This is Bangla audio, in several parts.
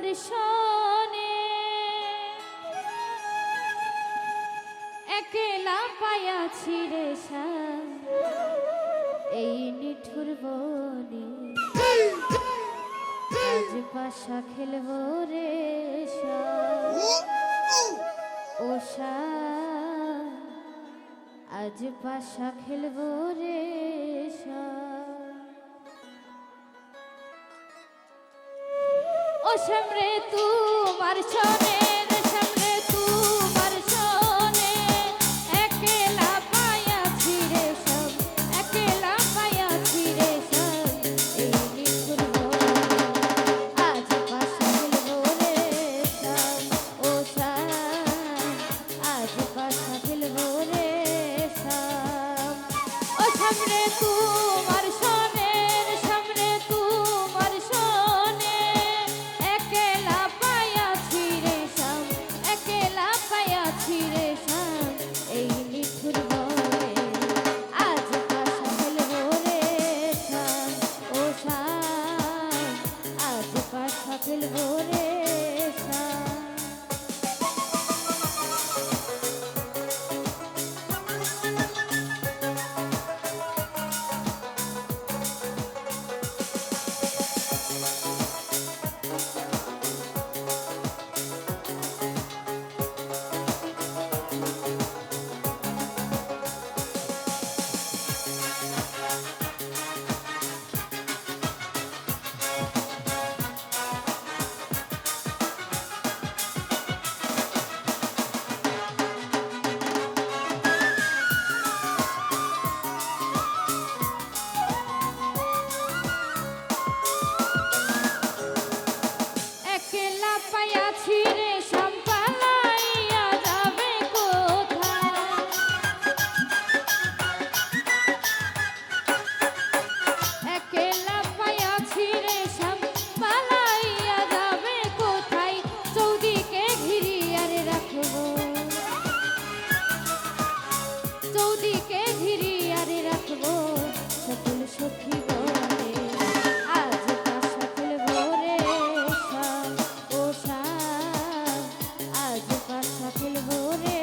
তোমার সনে একলা পায়াছি রে এই নিঠুর বনে আজ পাশা খেলব রে ওষা আজ পাশা খেলব রে ও সামরে তোমার সনে সামরে তোমার সনে একলা পায়াছি রে একলা পায়াছি রে এই নিঠুর বনে আজ পাশা খেলব রে ও আজ পাশা খেলব রে ও সামরে তোমার সনে সামনে তোমার সনে একলা পায়াছি রে একলা পায়াছি রে এই নিঠুর বনে আজ পাশা খেলব রে ও আজ পাশা খেলব রে একলা পায়াছি রে পালাইয়া যাবে কোথায় একলা পায়াছি রে পালাইয়া যাবে কোথায় চৌদিকে ঘিরিয়া রে রাখবো চৌদিকে ঘিরিয়া রে রাখবো সকল সখী বলে আজ পাশা খেলব রে ও আজ পাশা খেলব রে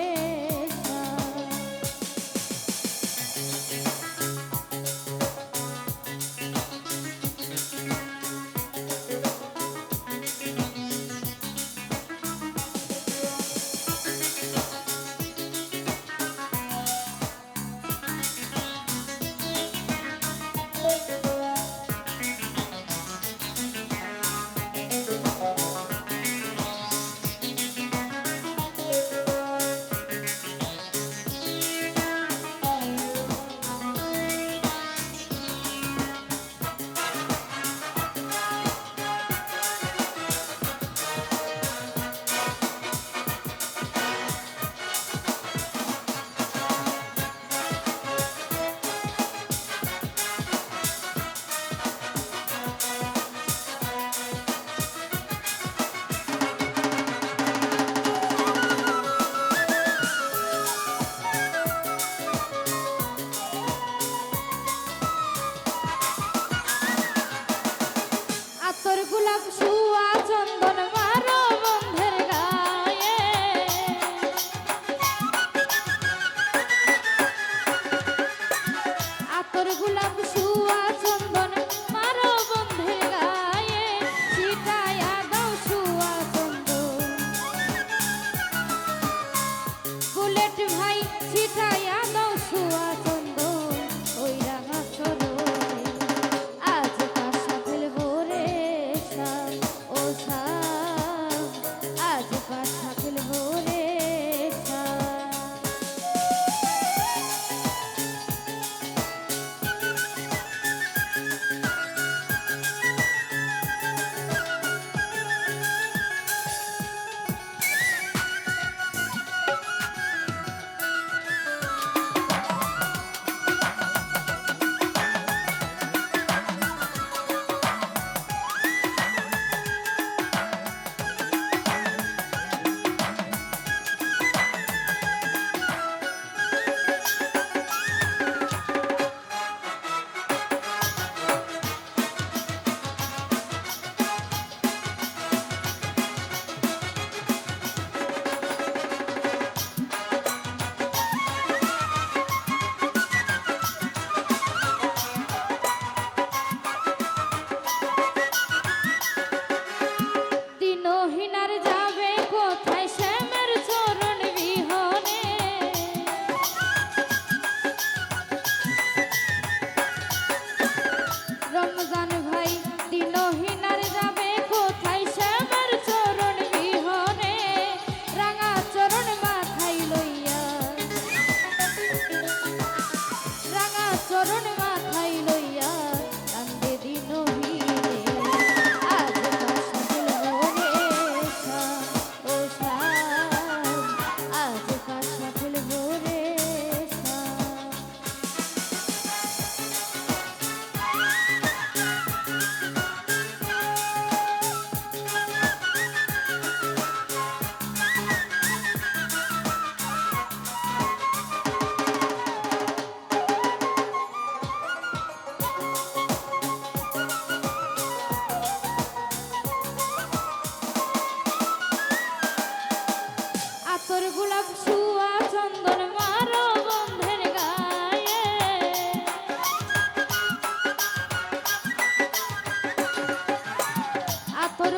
আতর গোলাপ সুয়া চন্দন মারো বন্ধের গায়ে আতর গোলাপ সুয়া চন্দন মারো বন্ধের গায়ে ছিটায়া দাও সুয়া চন্দন বুলেট ভাই ছিটায়া দাও সুয়া চন্দন ওই রাঙা সরোরে আজ পাশা খেলব রে ও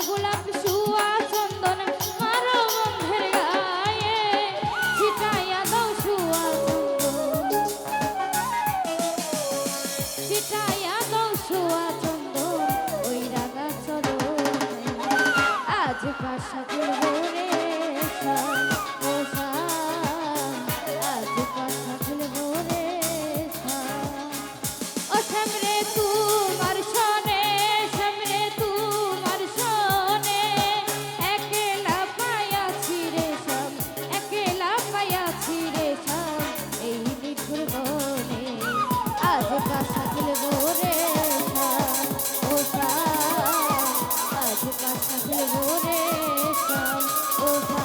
গোলাপ শুয়া চন্দন মারো বন্ধের গায়ে ছিটাইয়া দাও শুয়া চন্দন ছিটাইয়া দাও শুয়া চন্দন ওই রাঙা চরণে আজ বাসা খুলবো রে শান ও শান আজ বাসা খুলবো রে শান ও সামনে তোমার সনে সামনে তোমার সনে একলা পায়াছি রে শান একলা পায়াছি রে শান এই নিঠুর বনে আজ বাসা খুলবো রে শান ও শান আজ বাসা খুলবো রে শান ও শান